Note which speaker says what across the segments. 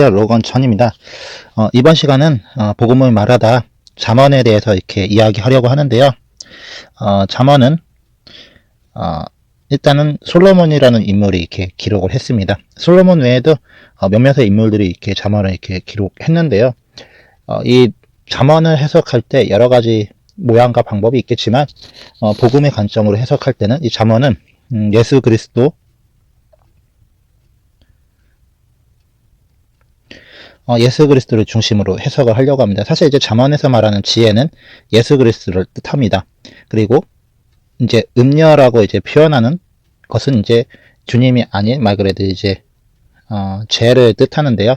Speaker 1: 안녕하세요. 로건천입니다. 이번 시간은 복음을 말하다 잠언에 대해서 이렇게 이야기하려고 하는데요. 잠언은 일단은 솔로몬이라는 인물이 이렇게 기록을 했습니다. 솔로몬 외에도 몇몇의 인물들이 이렇게 잠언을 이렇게 기록했는데요. 이 잠언을 해석할 때 여러 가지 모양과 방법이 있겠지만 복음의 관점으로 해석할 때는 이 잠언은 예수 그리스도 예수 그리스도를 중심으로 해석을 하려고 합니다. 사실 이제 잠언에서 말하는 지혜는 예수 그리스도를 뜻합니다. 그리고 이제 음녀라고 이제 표현하는 것은 이제 주님이 아닌 말 그대로 이제 죄를 뜻하는데요.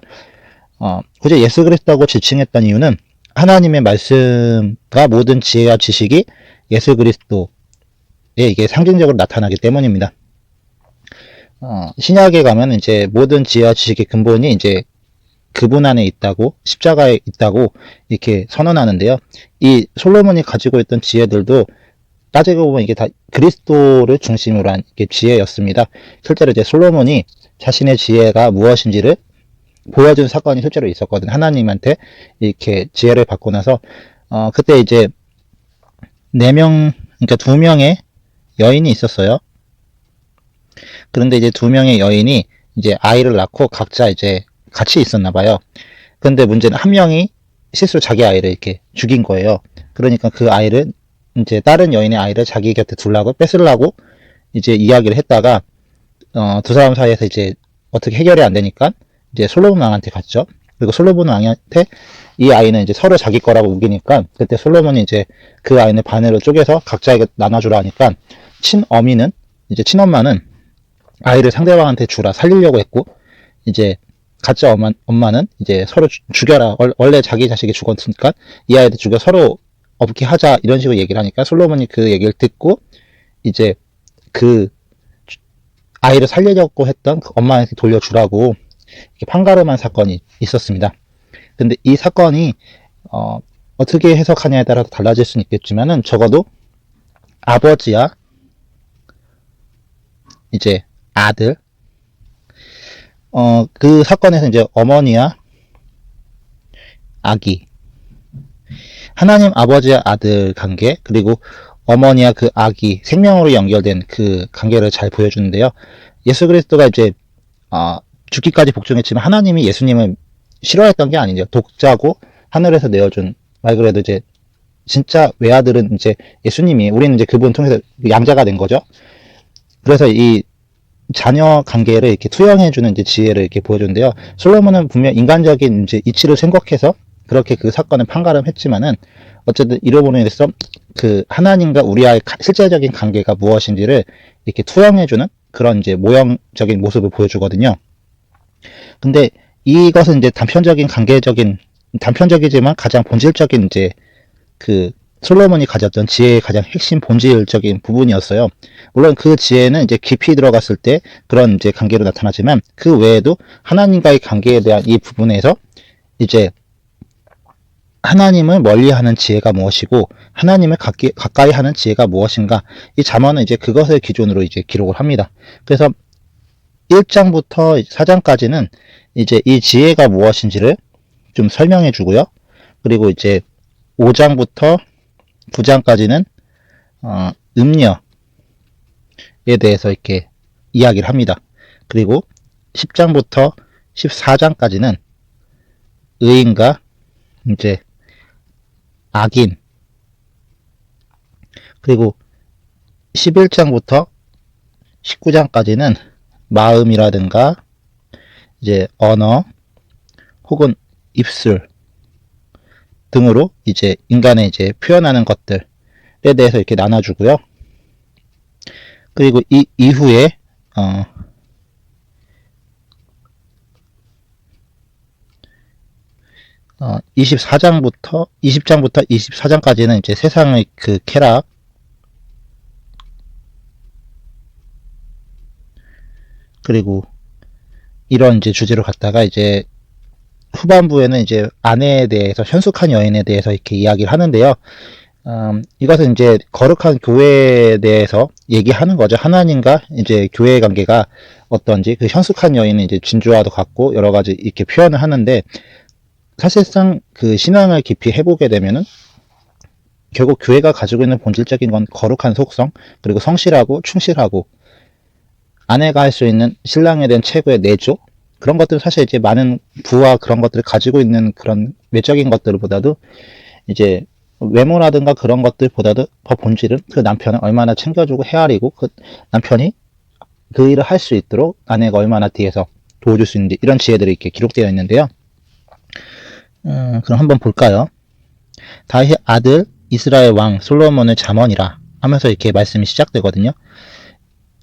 Speaker 1: 굳이 예수 그리스도라고 지칭했던 이유는 하나님의 말씀과 모든 지혜와 지식이 예수 그리스도에 이게 상징적으로 나타나기 때문입니다. 신약에 가면 이제 모든 지혜와 지식의 근본이 이제 그분 안에 있다고, 십자가에 있다고 이렇게 선언하는데요. 이 솔로몬이 가지고 있던 지혜들도 따지고 보면 이게 다 그리스도를 중심으로 한 지혜였습니다. 실제로 이제 솔로몬이 자신의 지혜가 무엇인지를 보여준 사건이 실제로 있었거든요. 하나님한테 이렇게 지혜를 받고 나서, 그때 이제 4명, 그러니까 2명의 여인이 있었어요. 그런데 이제 2명의 여인이 이제 아이를 낳고 각자 이제 같이 있었나 봐요. 근데 문제는 한 명이 실수로 자기 아이를 이렇게 죽인 거예요. 그러니까 그 아이를 이제 다른 여인의 아이를 자기 곁에 두려고 뺏으려고 이제 이야기를 했다가 두 사람 사이에서 이제 어떻게 해결이 안 되니까 이제 솔로몬 왕한테 갔죠. 그리고 솔로몬 왕한테 이 아이는 이제 서로 자기 거라고 우기니까 그때 솔로몬이 이제 그 아이는 반으로 쪼개서 각자에게 나눠주라 하니까 친엄마는 아이를 상대방한테 주라 살리려고 했고 이제 가짜 엄마는 이제 서로 죽여라. 원래 자기 자식이 죽었으니까 이 아이도 죽여 서로 없게 하자. 이런 식으로 얘기를 하니까 솔로몬이 그 얘기를 듣고 이제 그 아이를 살리려고 했던 그 엄마한테 돌려주라고 이렇게 판가름한 사건이 있었습니다. 근데 이 사건이 어떻게 해석하냐에 따라서 달라질 수는 있겠지만은 적어도 아버지와 이제 아들 그 사건에서 이제 어머니와 아기, 하나님 아버지와 아들 관계, 그리고 어머니와 그 아기, 생명으로 연결된 그 관계를 잘 보여주는데요. 예수 그리스도가 이제, 죽기까지 복종했지만 하나님이 예수님을 싫어했던 게 아니죠. 독자고 하늘에서 내어준, 말 그래도 이제, 진짜 외아들은 이제 예수님이, 우리는 이제 그분 통해서 양자가 된 거죠. 그래서 이 자녀 관계를 이렇게 투영해주는 이제 지혜를 이렇게 보여주는데요. 솔로몬은 분명 인간적인 이제 이치를 생각해서 그렇게 그 사건을 판가름했지만은 어쨌든 이로 인해서 그 하나님과 우리와의 실제적인 관계가 무엇인지를 이렇게 투영해주는 그런 이제 모형적인 모습을 보여주거든요. 근데 이것은 이제 단편적이지만 가장 본질적인 이제 그 솔로몬이 가졌던 지혜의 가장 핵심 본질적인 부분이었어요. 물론 그 지혜는 이제 깊이 들어갔을 때 그런 이제 관계로 나타나지만 그 외에도 하나님과의 관계에 대한 이 부분에서 이제 하나님을 멀리하는 지혜가 무엇이고 하나님을 가까이 하는 지혜가 무엇인가, 이 잠언은 이제 그것을 기준으로 이제 기록을 합니다. 그래서 1장부터 4장까지는 이제 이 지혜가 무엇인지를 좀 설명해 주고요. 그리고 이제 5장부터 9장까지는 음녀에 대해서 이렇게 이야기를 합니다. 그리고 10장부터 14장까지는 의인과 이제 악인, 그리고 11장부터 19장까지는 마음이라든가 이제 언어 혹은 입술 등으로 이제 인간의 이제 표현하는 것들에 대해서 이렇게 나눠주고요. 그리고 이 이후에 20장부터 24장까지는 이제 세상의 그 쾌락, 그리고 이런 이제 주제로 갔다가 이제 후반부에는 이제 아내에 대해서, 현숙한 여인에 대해서 이렇게 이야기를 하는데요. 이것은 이제 거룩한 교회에 대해서 얘기하는 거죠. 하나님과 이제 교회의 관계가 어떤지, 그 현숙한 여인은 이제 진주와도 같고 여러 가지 이렇게 표현을 하는데, 사실상 그 신앙을 깊이 해보게 되면은 결국 교회가 가지고 있는 본질적인 건 거룩한 속성, 그리고 성실하고 충실하고, 아내가 할 수 있는 신랑에 대한 최고의 내조, 그런 것들은 사실 이제 많은 부와 그런 것들을 가지고 있는 그런 외적인 것들보다도 이제 외모라든가 그런 것들보다도 더 본질은 그 남편을 얼마나 챙겨주고 헤아리고, 그 남편이 그 일을 할 수 있도록 아내가 얼마나 뒤에서 도와줄 수 있는지, 이런 지혜들이 이렇게 기록되어 있는데요. 그럼 한번 볼까요? 다윗의 아들 이스라엘 왕 솔로몬의 잠언이라 하면서 이렇게 말씀이 시작되거든요.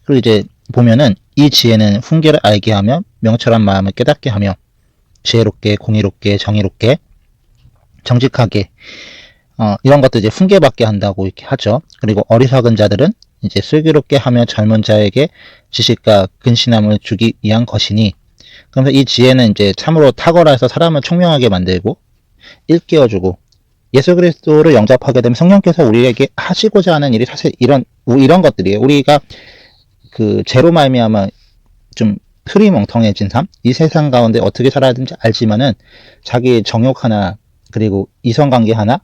Speaker 1: 그리고 이제 보면은 이 지혜는 훈계를 알게 하며 명철한 마음을 깨닫게 하며 지혜롭게 공의롭게 정의롭게 정직하게, 이런 것들 이제 훈계받게 한다고 이렇게 하죠. 그리고 어리석은 자들은 이제 슬기롭게 하며 젊은 자에게 지식과 근신함을 주기 위한 것이니, 그러면서 이 지혜는 이제 참으로 탁월해서 사람을 총명하게 만들고 일깨워주고, 예수 그리스도를 영접하게 되면 성령께서 우리에게 하시고자 하는 일이 사실 이런 것들이에요. 우리가 그 죄로 말미암아 좀 흐리멍텅해진 삶, 이 세상 가운데 어떻게 살아야 되는지 알지만은 자기 정욕 하나, 그리고 이성관계 하나,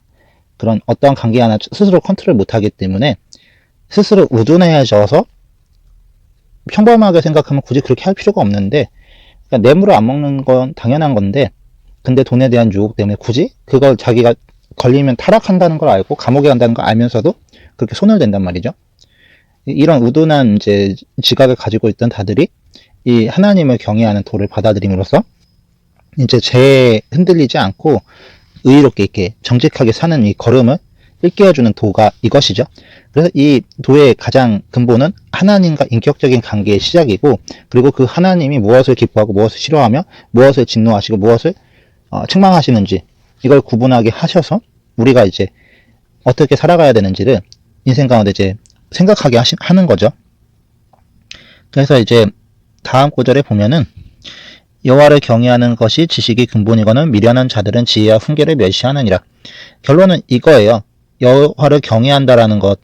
Speaker 1: 그런 어떤 관계 하나 스스로 컨트롤 못하기 때문에 스스로 우둔해져서 평범하게 생각하면 굳이 그렇게 할 필요가 없는데, 그러니까 뇌물을 안 먹는 건 당연한 건데, 근데 돈에 대한 유혹 때문에 굳이 그걸 자기가 걸리면 타락한다는 걸 알고 감옥에 간다는 걸 알면서도 그렇게 손을 댄단 말이죠. 이런 우둔한 이제 지각을 가지고 있던 자들이 이 하나님을 경외하는 도를 받아들임으로써 이제 죄에 흔들리지 않고 의롭게 이렇게 정직하게 사는 이 걸음을 일깨워주는 도가 이것이죠. 그래서 이 도의 가장 근본은 하나님과 인격적인 관계의 시작이고, 그리고 그 하나님이 무엇을 기뻐하고 무엇을 싫어하며 무엇을 진노하시고 무엇을 책망하시는지, 이걸 구분하게 하셔서 우리가 이제 어떻게 살아가야 되는지를 인생 가운데 이제 생각하게 하는 거죠. 그래서 이제 다음 구절에 보면은 여호와를 경외하는 것이 지식의 근본이거늘 미련한 자들은 지혜와 훈계를 멸시하느니라. 결론은 이거예요. 여호와를 경외한다라는 것이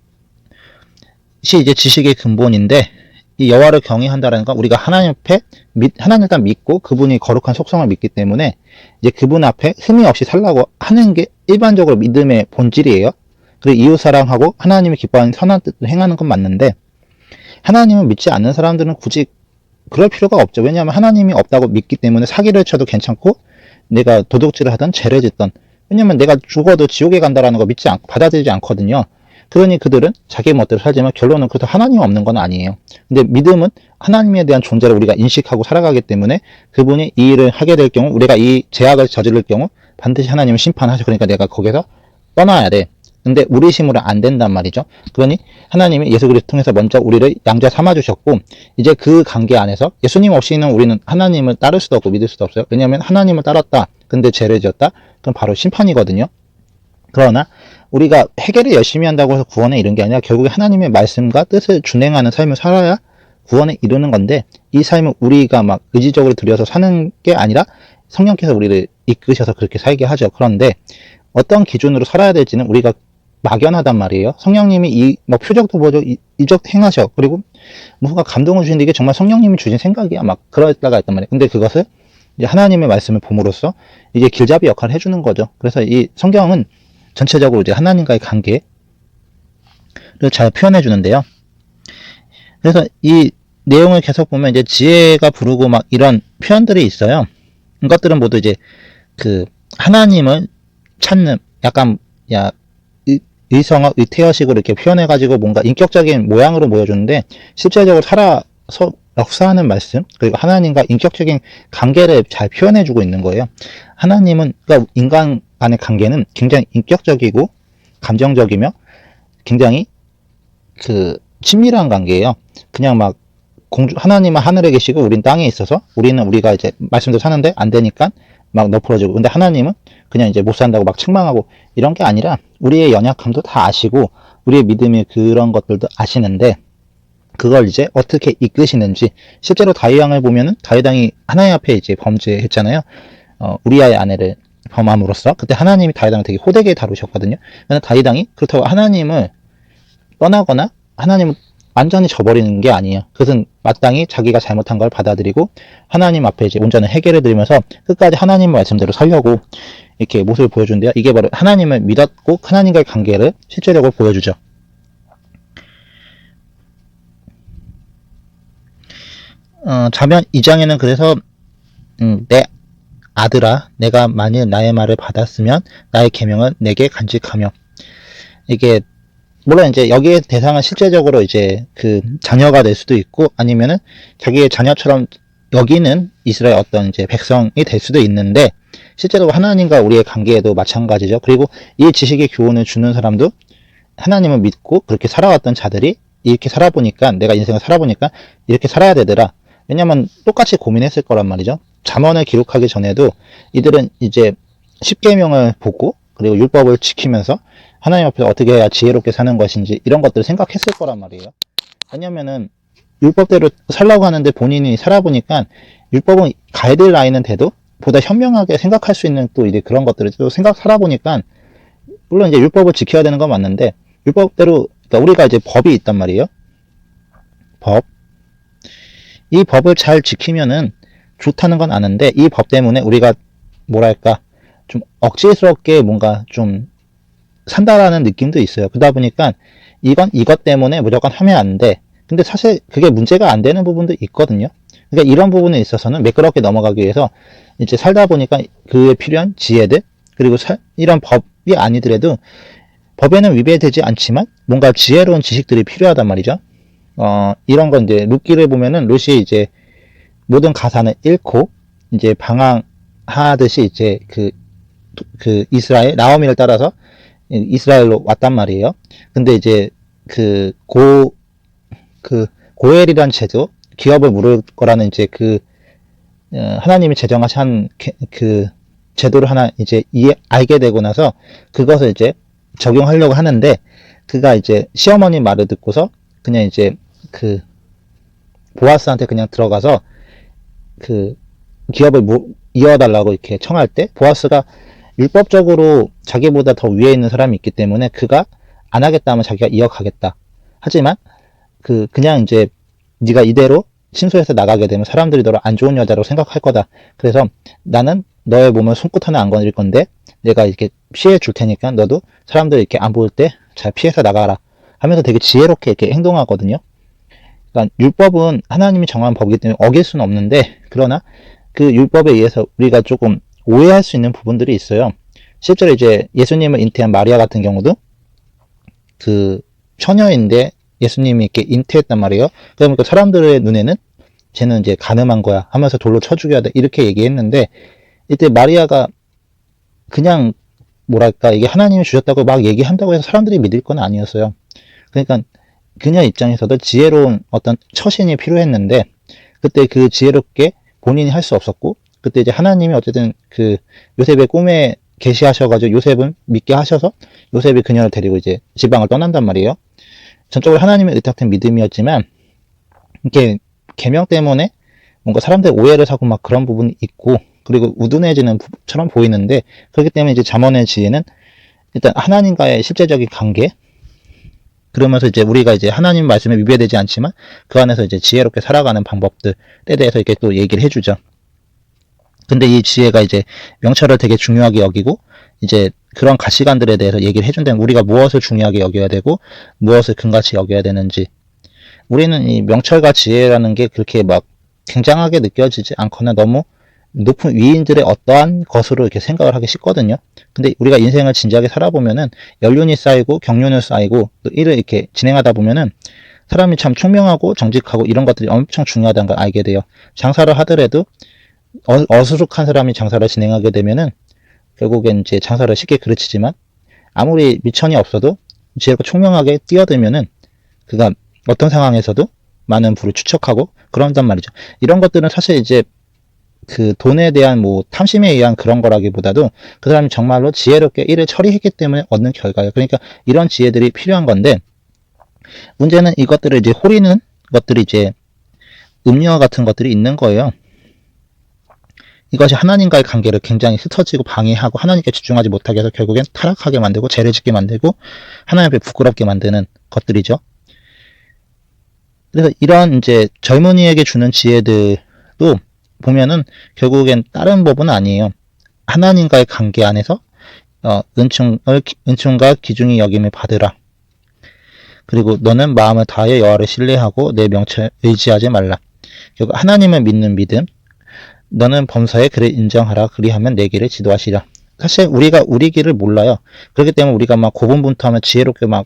Speaker 1: 이제 지식의 근본인데, 이 여호와를 경외한다라는 건 우리가 하나님 앞에 하나님 일단 믿고 그분이 거룩한 속성을 믿기 때문에 이제 그분 앞에 흠이 없이 살라고 하는 게 일반적으로 믿음의 본질이에요. 그리고 이웃 사랑하고 하나님이 기뻐하는 선한 뜻을 행하는 건 맞는데, 하나님을 믿지 않는 사람들은 굳이 그럴 필요가 없죠. 왜냐하면 하나님이 없다고 믿기 때문에 사기를 쳐도 괜찮고, 내가 도둑질을 하든 죄를 짓든, 왜냐하면 내가 죽어도 지옥에 간다라는 거 믿지 않고 받아들이지 않거든요. 그러니 그들은 자기 멋대로 살지만 결론은 그래도 하나님이 없는 건 아니에요. 근데 믿음은 하나님에 대한 존재를 우리가 인식하고 살아가기 때문에 그분이 이 일을 하게 될 경우, 우리가 이 죄악을 저지를 경우 반드시 하나님은 심판하셔. 그러니까 내가 거기서 떠나야 돼. 근데 우리 힘으로 안 된단 말이죠. 그러니 하나님이 예수 그리스도 통해서 먼저 우리를 양자 삼아 주셨고, 이제 그 관계 안에서 예수님 없이는 우리는 하나님을 따를 수도 없고 믿을 수도 없어요. 왜냐하면 하나님을 따랐다, 근데 죄를 지었다, 그럼 바로 심판이거든요. 그러나 우리가 회개를 열심히 한다고 해서 구원에 이른 게 아니라 결국에 하나님의 말씀과 뜻을 준행하는 삶을 살아야 구원에 이르는 건데, 이 삶을 우리가 막 의지적으로 들여서 사는 게 아니라 성령께서 우리를 이끄셔서 그렇게 살게 하죠. 그런데 어떤 기준으로 살아야 될지는 우리가 막연하단 말이에요. 성령님이 뭐 표적도 보죠, 이적 행하셔. 그리고 뭔가 감동을 주시는데 이게 정말 성령님이 주신 생각이야. 막 그럴 때가 있단 말이에요. 근데 그것을 이제 하나님의 말씀을 봄으로써 이게 길잡이 역할을 해주는 거죠. 그래서 이 성경은 전체적으로 이제 하나님과의 관계를 잘 표현해 주는데요. 그래서 이 내용을 계속 보면 이제 지혜가 부르고 막 이런 표현들이 있어요. 이것들은 모두 이제 그 하나님을 찾는, 약간 의성어, 의태어식으로 이렇게 표현해가지고 뭔가 인격적인 모양으로 보여주는데, 실제적으로 살아서 역사하는 말씀, 그리고 하나님과 인격적인 관계를 잘 표현해주고 있는 거예요. 하나님은, 그러니까 인간 간의 관계는 굉장히 인격적이고 감정적이며 굉장히 그 친밀한 관계예요. 그냥 막 하나님은 하늘에 계시고 우린 땅에 있어서 우리가 이제 말씀대로 사는데 안 되니까 막 너풀어지고, 근데 하나님은 그냥 이제 못 산다고 막 책망하고 이런 게 아니라 우리의 연약함도 다 아시고 우리의 믿음의 그런 것들도 아시는데, 그걸 이제 어떻게 이끄시는지, 실제로 다윗 왕을 보면은 다윗 왕이 하나님 앞에 이제 범죄했잖아요. 우리아의 아내를 범함으로써 그때 하나님이 다윗 왕을 되게 호되게 다루셨거든요. 그래서 다윗 왕이 그렇다고 하나님을 떠나거나 하나님을 완전히 저버리는 게 아니에요. 그것은 마땅히 자기가 잘못한 걸 받아들이고 하나님 앞에 이제 온전한 회개를 드리면서 끝까지 하나님 말씀대로 살려고 이렇게 모습을 보여준대요. 이게 바로 하나님을 믿었고 하나님과의 관계를 실제적으로 보여주죠. 자면 2장에는 그래서 내 아들아, 내가 만일 나의 말을 받았으면 나의 계명은 내게 간직하며, 이게 물론 이제 여기에 대상은 실제적으로 이제 그 자녀가 될 수도 있고 아니면은 자기의 자녀처럼 여기는 이스라엘 어떤 이제 백성이 될 수도 있는데, 실제로 하나님과 우리의 관계에도 마찬가지죠. 그리고 이 지식의 교훈을 주는 사람도 하나님을 믿고 그렇게 살아왔던 자들이 이렇게 살아보니까, 내가 인생을 살아보니까 이렇게 살아야 되더라. 왜냐면 똑같이 고민했을 거란 말이죠. 잠언을 기록하기 전에도 이들은 이제 십계명을 보고 그리고 율법을 지키면서 하나님 앞에서 어떻게 해야 지혜롭게 사는 것인지 이런 것들을 생각했을 거란 말이에요. 왜냐면은 율법대로 살라고 하는데 본인이 살아보니까 율법은 가이드라인은 돼도 보다 현명하게 생각할 수 있는 또 이제 그런 것들을 또 살아보니까, 물론 이제 율법을 지켜야 되는 건 맞는데 율법대로, 그러니까 우리가 이제 법이 있단 말이에요. 이 법을 잘 지키면은 좋다는 건 아는데 이 법 때문에 우리가 뭐랄까 좀 억지스럽게 뭔가 좀 산다라는 느낌도 있어요. 그러다 보니까 이것 때문에 무조건 하면 안 돼. 근데 사실 그게 문제가 안 되는 부분도 있거든요. 그러니까 이런 부분에 있어서는 매끄럽게 넘어가기 위해서 이제 살다 보니까 그에 필요한 지혜들, 그리고 이런 법이 아니더라도 법에는 위배되지 않지만 뭔가 지혜로운 지식들이 필요하단 말이죠. 이런 건 이제 룻기를 보면은 룻이 이제 모든 가산을 잃고 이제 방황하듯이 이제 그 이스라엘 나오미를 따라서 이스라엘로 왔단 말이에요. 근데 이제 고엘이란 제도, 기업을 물을 거라는 이제 하나님이 제정하신 그 제도를 하나 이제 알게 되고 나서 그것을 이제 적용하려고 하는데, 그가 이제 시어머니 말을 듣고서 그냥 이제 보아스한테 그냥 들어가서 기업을 이어달라고 이렇게 청할 때, 보아스가 율법적으로 자기보다 더 위에 있는 사람이 있기 때문에 그가 안 하겠다 하면 자기가 이어가겠다. 하지만 그냥 이제 네가 이대로 신소해서 나가게 되면 사람들이 너를 안 좋은 여자로 생각할 거다. 그래서 나는 너의 몸을 손끝 하나 안 건드릴 건데 내가 이렇게 피해 줄 테니까 너도 사람들 이렇게 안 보일 때 잘 피해서 나가라 하면서 되게 지혜롭게 이렇게 행동하거든요. 그러니까 율법은 하나님이 정한 법이기 때문에 어길 수는 없는데, 그러나 그 율법에 의해서 우리가 조금 오해할 수 있는 부분들이 있어요. 실제로 이제 예수님을 잉태한 마리아 같은 경우도 처녀인데 예수님이 이렇게 잉태했단 말이에요. 그러니까 사람들의 눈에는 쟤는 이제 간음한 거야 하면서 돌로 쳐 죽여야 돼 이렇게 얘기했는데, 이때 마리아가 그냥 뭐랄까 이게 하나님이 주셨다고 막 얘기한다고 해서 사람들이 믿을 건 아니었어요. 그러니까 그녀 입장에서도 지혜로운 어떤 처신이 필요했는데 그때 그 지혜롭게 본인이 할 수 없었고, 그때 이제 하나님이 어쨌든 요셉의 꿈에 계시하셔가지고 요셉은 믿게 하셔서 요셉이 그녀를 데리고 이제 지방을 떠난단 말이에요. 전적으로 하나님의 의탁된 믿음이었지만 이렇게 계명 때문에 뭔가 사람들 오해를 사고 막 그런 부분이 있고, 그리고 우둔해지는 처럼 보이는데, 그렇기 때문에 이제 잠언의 지혜는 일단 하나님과의 실제적인 관계, 그러면서 이제 우리가 이제 하나님 말씀에 위배되지 않지만 그 안에서 이제 지혜롭게 살아가는 방법들에 대해서 이렇게 또 얘기를 해주죠. 근데 이 지혜가 이제 명철을 되게 중요하게 여기고 이제 그런 가치관들에 대해서 얘기를 해준다면 우리가 무엇을 중요하게 여겨야 되고 무엇을 근가치 여겨야 되는지, 우리는 이 명철과 지혜라는 게 그렇게 막 굉장하게 느껴지지 않거나 너무 높은 위인들의 어떠한 것으로 이렇게 생각을 하기 쉽거든요. 근데 우리가 인생을 진지하게 살아보면은 연륜이 쌓이고 경륜을 쌓이고 또 일을 이렇게 진행하다 보면은 사람이 참 총명하고 정직하고 이런 것들이 엄청 중요하다는 걸 알게 돼요. 장사를 하더라도 어수룩한 사람이 장사를 진행하게 되면은 결국엔 이제 장사를 쉽게 그르치지만, 아무리 미천이 없어도 지혜롭고 총명하게 뛰어들면은 그가 어떤 상황에서도 많은 부를 추척하고 그런단 말이죠. 이런 것들은 사실 이제 돈에 대한 뭐 탐심에 의한 그런 거라기보다도 그 사람이 정말로 지혜롭게 일을 처리했기 때문에 얻는 결과예요. 그러니까 이런 지혜들이 필요한 건데, 문제는 이것들을 이제 호리는 것들이 이제 음료와 같은 것들이 있는 거예요. 이것이 하나님과의 관계를 굉장히 흩어지고 방해하고 하나님께 집중하지 못하게 해서 결국엔 타락하게 만들고 죄를 짓게 만들고 하나님 앞에 부끄럽게 만드는 것들이죠. 그래서 이런 이제 젊은이에게 주는 지혜들도 보면은 결국엔 다른 법은 아니에요. 하나님과의 관계 안에서 은총과 기중히 여김을 받으라. 그리고 너는 마음을 다하여 여호와를 신뢰하고 내 명철 의지하지 말라. 결국 하나님을 믿는 믿음. 너는 범사에 그를 인정하라. 그리하면 내 길을 지도하시라. 사실 우리가 우리 길을 몰라요. 그렇기 때문에 우리가 막 고분분투하면 지혜롭게 막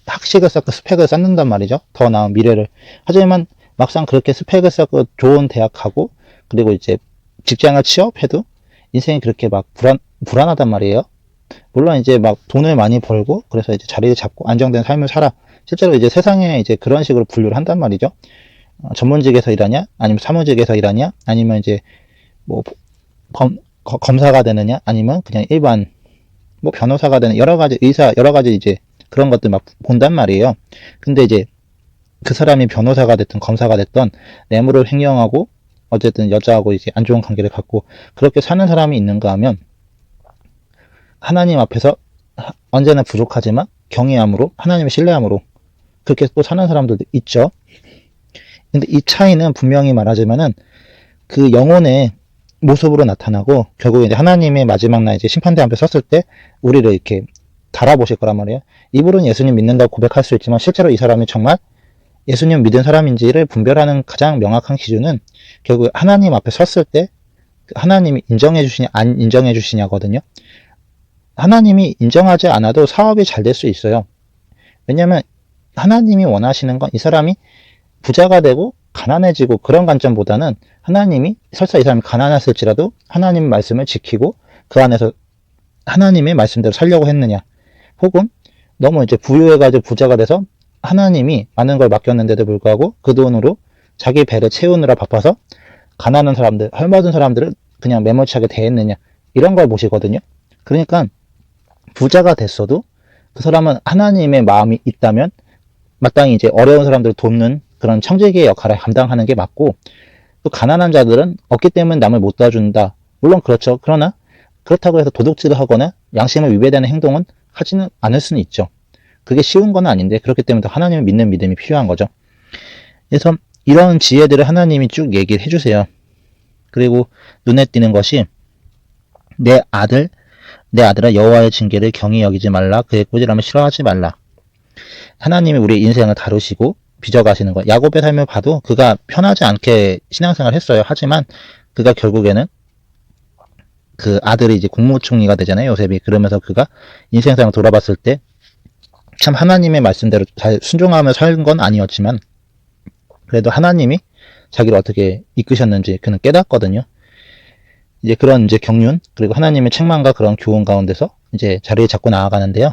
Speaker 1: 학식을 쌓고 스펙을 쌓는단 말이죠. 더 나은 미래를. 하지만 막상 그렇게 스펙을 쌓고 좋은 대학 가고 그리고 이제 직장을 취업해도 인생이 그렇게 막 불안하단 말이에요. 물론 이제 막 돈을 많이 벌고 그래서 이제 자리를 잡고 안정된 삶을 살아. 실제로 이제 세상에 이제 그런 식으로 분류를 한단 말이죠. 전문직에서 일하냐, 아니면 사무직에서 일하냐, 아니면 이제 뭐 검사가 되느냐, 아니면 그냥 일반 뭐 변호사가 되는 여러 가지 의사 여러 가지 이제 그런 것들 막 본단 말이에요. 근데 이제 그 사람이 변호사가 됐든 검사가 됐든 뇌물을 횡령하고 어쨌든 여자하고 이제 안 좋은 관계를 갖고 그렇게 사는 사람이 있는가 하면 하나님 앞에서 언제나 부족하지만 경외함으로 하나님을 신뢰함으로 그렇게 또 사는 사람들도 있죠. 근데 이 차이는 분명히 말하자면은 그 영혼의 모습으로 나타나고 결국 이제 하나님의 마지막 날 이제 심판대 앞에 섰을 때 우리를 이렇게 달아보실 거란 말이에요. 입으로는 예수님 믿는다고 고백할 수 있지만 실제로 이 사람이 정말 예수님 믿은 사람인지를 분별하는 가장 명확한 기준은 결국 하나님 앞에 섰을 때 하나님이 인정해 주시냐 안 인정해 주시냐거든요. 하나님이 인정하지 않아도 사업이 잘 될 수 있어요. 왜냐하면 하나님이 원하시는 건 이 사람이 부자가 되고 가난해지고 그런 관점보다는 하나님이 설사 이 사람이 가난했을지라도 하나님 말씀을 지키고 그 안에서 하나님의 말씀대로 살려고 했느냐, 혹은 너무 이제 부유해가지고 부자가 돼서 하나님이 많은 걸 맡겼는데도 불구하고 그 돈으로 자기 배를 채우느라 바빠서 가난한 사람들, 헐벗은 사람들을 그냥 매몰차게 대했느냐, 이런 걸 보시거든요. 그러니까 부자가 됐어도 그 사람은 하나님의 마음이 있다면 마땅히 이제 어려운 사람들을 돕는 그런 청지기의 역할을 감당하는 게 맞고, 또 가난한 자들은 없기 때문에 남을 못 도와준다. 물론 그렇죠. 그러나 그렇다고 해서 도둑질을 하거나 양심을 위배되는 행동은 하지는 않을 수는 있죠. 그게 쉬운 건 아닌데 그렇기 때문에 더 하나님을 믿는 믿음이 필요한 거죠. 그래서 이런 지혜들을 하나님이 쭉 얘기를 해주세요. 그리고 눈에 띄는 것이 내 아들아 여호와의 징계를 경히 여기지 말라. 그의 꾸지람을 싫어하지 말라. 하나님이 우리의 인생을 다루시고 빚어가시는 것. 야곱의 삶을 봐도 그가 편하지 않게 신앙생활을 했어요. 하지만 그가 결국에는 그 아들이 이제 국무총리가 되잖아요. 요셉이. 그러면서 그가 인생상을 돌아봤을 때 참 하나님의 말씀대로 잘 순종하며 살 건 아니었지만 그래도 하나님이 자기를 어떻게 이끄셨는지 그는 깨닫거든요. 이제 그런 이제 경륜 그리고 하나님의 책망과 그런 교훈 가운데서 이제 자리를 잡고 나아가는데요.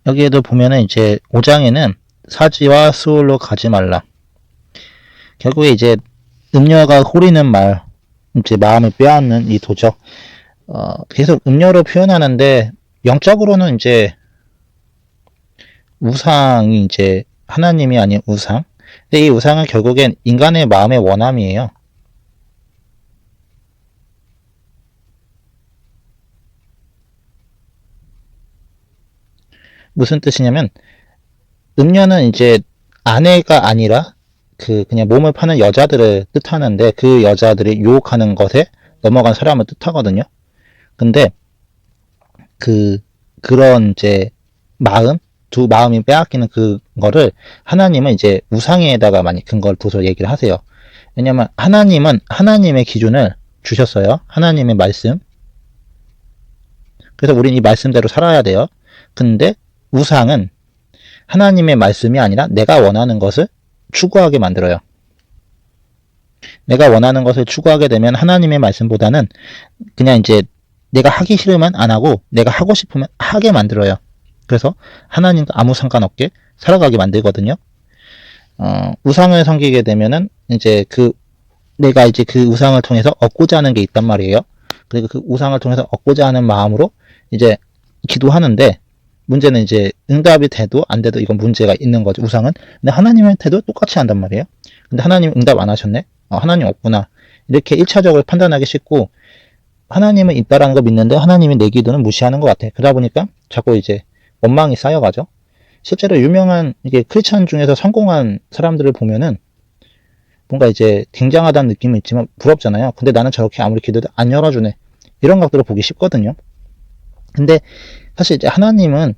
Speaker 1: 여기에도 보면은 이제 5장에는 사지와 수울로 가지 말라. 결국에 이제 음녀가 호리는 말, 이제 마음을 빼앗는 이 도적. 계속 음녀로 표현하는데 영적으로는 이제 우상이 이제 하나님이 아닌 우상. 근데 이 우상은 결국엔 인간의 마음의 원함이에요. 무슨 뜻이냐면 음녀는 이제 아내가 아니라 그냥 몸을 파는 여자들을 뜻하는데 그 여자들이 유혹하는 것에 넘어간 사람을 뜻하거든요. 근데 그런 이제 두 마음이 빼앗기는 그거를 하나님은 이제 우상에다가 많이 근거를 둬서 얘기를 하세요. 왜냐면 하나님은 하나님의 기준을 주셨어요. 하나님의 말씀. 그래서 우리는 이 말씀대로 살아야 돼요. 근데 우상은 하나님의 말씀이 아니라 내가 원하는 것을 추구하게 만들어요. 내가 원하는 것을 추구하게 되면 하나님의 말씀보다는 그냥 이제 내가 하기 싫으면 안 하고 내가 하고 싶으면 하게 만들어요. 그래서 하나님과 아무 상관없게 살아가게 만들거든요. 우상을 섬기게 되면은 이제 내가 이제 그 우상을 통해서 얻고자 하는 게 있단 말이에요. 그리고 그 우상을 통해서 얻고자 하는 마음으로 이제 기도하는데 문제는 이제 응답이 돼도 안 돼도 이건 문제가 있는 거죠. 우상은. 근데 하나님한테도 똑같이 한단 말이에요. 근데 하나님 응답 안 하셨네. 하나님 없구나. 이렇게 1차적으로 판단하기 쉽고, 하나님은 있다라는 거 믿는데 하나님이 내 기도는 무시하는 것 같아. 그러다 보니까 자꾸 이제 원망이 쌓여가죠. 실제로 유명한 이게 크리스천 중에서 성공한 사람들을 보면은 뭔가 이제 굉장하다는 느낌이 있지만 부럽잖아요. 근데 나는 저렇게 아무리 기도도 안 열어주네. 이런 것들을 보기 쉽거든요. 근데 사실 이제 하나님은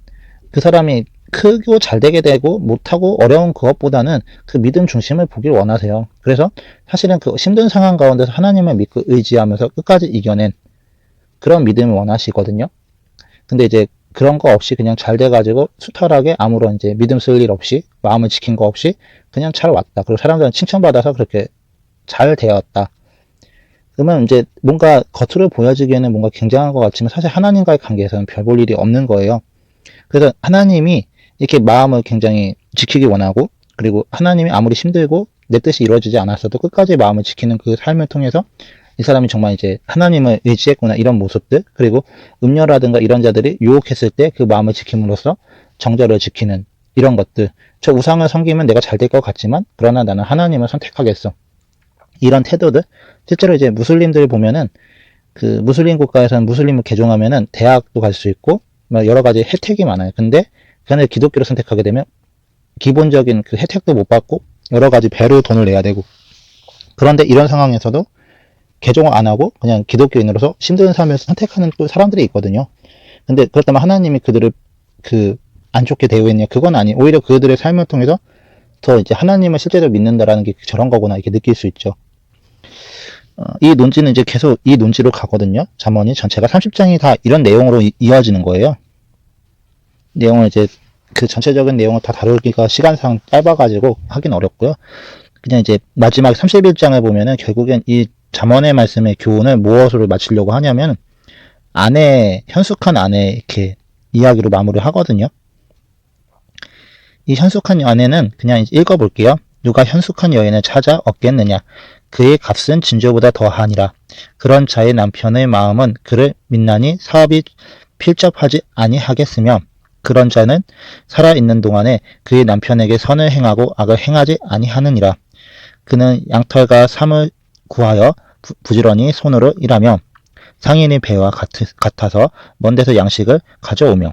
Speaker 1: 그 사람이 크고 잘 되게 되고 못하고 어려운 그것보다는 그 믿음 중심을 보길 원하세요. 그래서 사실은 그 힘든 상황 가운데서 하나님을 믿고 의지하면서 끝까지 이겨낸 그런 믿음을 원하시거든요. 근데 이제 그런 거 없이 그냥 잘 돼가지고 수탈하게 아무런 이제 믿음 쓸 일 없이 마음을 지킨 거 없이 그냥 잘 왔다. 그리고 사람들은 칭찬받아서 그렇게 잘 되었다. 그러면 이제 뭔가 겉으로 보여지기에는 뭔가 굉장한 것 같지만 사실 하나님과의 관계에서는 별 볼 일이 없는 거예요. 그래서 하나님이 이렇게 마음을 굉장히 지키기 원하고, 그리고 하나님이 아무리 힘들고 내 뜻이 이루어지지 않았어도 끝까지 마음을 지키는 그 삶을 통해서 이 사람이 정말 이제 하나님을 의지했구나, 이런 모습들, 그리고 음녀라든가 이런 자들이 유혹했을 때 그 마음을 지킴으로써 정절을 지키는 이런 것들. 저 우상을 섬기면 내가 잘 될 것 같지만 그러나 나는 하나님을 선택하겠어, 이런 태도들. 실제로 이제 무슬림들 보면은 그 무슬림 국가에서는 무슬림을 개종하면은 대학도 갈 수 있고 여러 가지 혜택이 많아요. 근데 그냥 기독교를 선택하게 되면 기본적인 그 혜택도 못 받고 여러 가지 배로 돈을 내야 되고, 그런데 이런 상황에서도 개종을 안 하고 그냥 기독교인으로서 힘든 삶을 선택하는 또 사람들이 있거든요. 근데 그렇다면 하나님이 그들을 그 안 좋게 대우했냐? 그건 아니. 오히려 그들의 삶을 통해서 더 이제 하나님을 실제로 믿는다라는 게 저런 거구나, 이렇게 느낄 수 있죠. 이 논지는 이제 계속 이 논지로 가거든요. 잠언이 전체가 30장이 다 이런 내용으로 이어지는 거예요. 내용을 이제 그 전체적인 내용을 다 다루기가 시간상 짧아가지고 하긴 어렵고요. 그냥 이제 마지막 31장을 보면은 결국엔 이 잠언의 말씀의 교훈을 무엇으로 마치려고 하냐면 현숙한 아내 이렇게 이야기로 마무리를 하거든요. 이 현숙한 아내는 그냥 읽어볼게요. 누가 현숙한 여인을 찾아 얻겠느냐? 그의 값은 진주보다 더하니라. 그런 자의 남편의 마음은 그를 믿나니 사업이 필적하지 아니하겠으며, 그런 자는 살아있는 동안에 그의 남편에게 선을 행하고 악을 행하지 아니하느니라. 그는 양털과 삼을 구하여 부지런히 손으로 일하며 상인의 배와 같아서 먼 데서 양식을 가져오며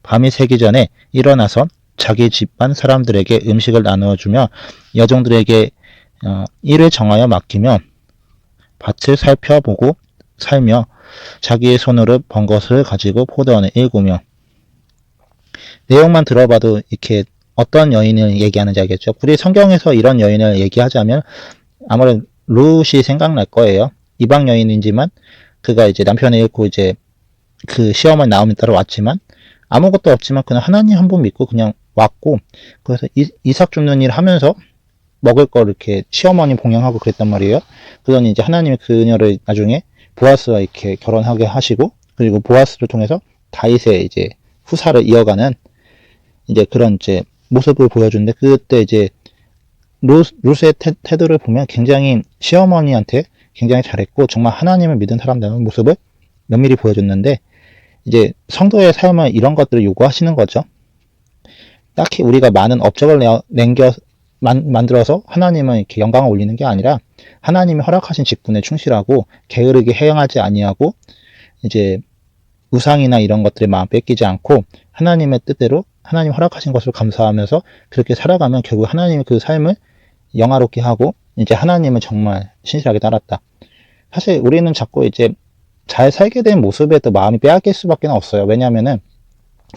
Speaker 1: 밤이 새기 전에 일어나서 자기 집안 사람들에게 음식을 나누어주며 여종들에게 일을 정하여 맡기며 밭을 살펴보고 살며 자기의 손으로 번 것을 가지고 포도원을 일구며. 내용만 들어봐도 이렇게 어떤 여인을 얘기하는지 알겠죠? 우리 성경에서 이런 여인을 얘기하자면 아무래도 룻이 생각날 거예요. 이방 여인이지만 그가 이제 남편을 잃고 이제 그 시어머니 나옴에 따라 왔지만 아무것도 없지만 그냥 하나님 한 분 믿고 그냥 왔고, 그래서 이삭 줍는 일 하면서 먹을 걸 이렇게 시어머니 봉양하고 그랬단 말이에요. 그러더니 이제 하나님이 그녀를 나중에 보아스와 이렇게 결혼하게 하시고, 그리고 보아스를 통해서 다윗의 이제 후사를 이어가는 이제 그런 이제 모습을 보여주는데, 그때 이제 룻의 태도를 보면 굉장히 시어머니한테 굉장히 잘했고 정말 하나님을 믿은 사람다운 모습을 면밀히 보여줬는데, 이제 성도의 삶은 이런 것들을 요구하시는 거죠. 딱히 우리가 많은 업적을 만들어서 하나님은 이렇게 영광을 올리는 게 아니라 하나님이 허락하신 직분에 충실하고 게으르게 행하지 아니하고 이제 우상이나 이런 것들에 마음 뺏기지 않고 하나님의 뜻대로 하나님 허락하신 것을 감사하면서 그렇게 살아가면 결국 하나님의 그 삶을 영화롭게 하고 이제 하나님을 정말 신실하게 따랐다. 사실 우리는 자꾸 이제 잘 살게 된 모습에 또 마음이 빼앗길 수밖에 없어요. 왜냐하면은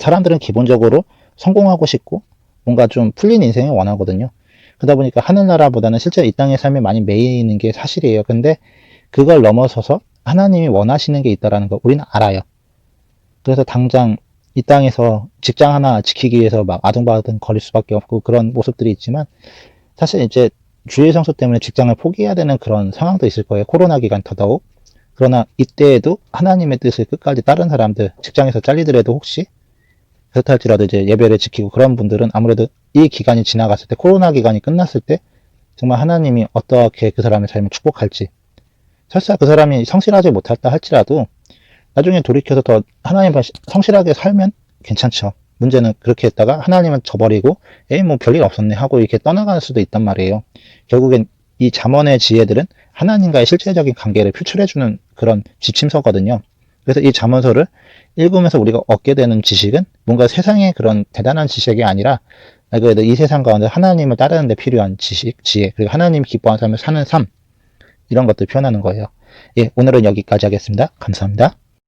Speaker 1: 사람들은 기본적으로 성공하고 싶고 뭔가 좀 풀린 인생을 원하거든요. 그러다 보니까 하늘나라보다는 실제 이 땅의 삶에 많이 매이는 게 사실이에요. 근데 그걸 넘어서서 하나님이 원하시는 게 있다는 거 우리는 알아요. 그래서 당장 이 땅에서 직장 하나 지키기 위해서 막 아등바등 거릴 수밖에 없고 그런 모습들이 있지만, 사실 이제 주일 성수 때문에 직장을 포기해야 되는 그런 상황도 있을 거예요. 코로나 기간 더더욱. 그러나 이때에도 하나님의 뜻을 끝까지 따른 사람들, 직장에서 잘리더라도 혹시 그렇다 할지라도 이제 예배를 지키고 그런 분들은 아무래도 이 기간이 지나갔을 때, 코로나 기간이 끝났을 때 정말 하나님이 어떻게 그 사람의 삶을 축복할지, 설사 그 사람이 성실하지 못했다 할지라도 나중에 돌이켜서 더 하나님과 성실하게 살면 괜찮죠. 문제는 그렇게 했다가 하나님은 저버리고 뭐 별일 없었네 하고 이렇게 떠나갈 수도 있단 말이에요. 결국엔 이 잠언의 지혜들은 하나님과의 실제적인 관계를 표출해주는 그런 지침서거든요. 그래서 이 잠언서를 읽으면서 우리가 얻게 되는 지식은 뭔가 세상의 그런 대단한 지식이 아니라 그래도 이 세상 가운데 하나님을 따르는 데 필요한 지식, 지혜, 그리고 하나님이 기뻐하는 삶을 사는 삶, 이런 것들 표현하는 거예요. 예, 오늘은 여기까지 하겠습니다. 감사합니다.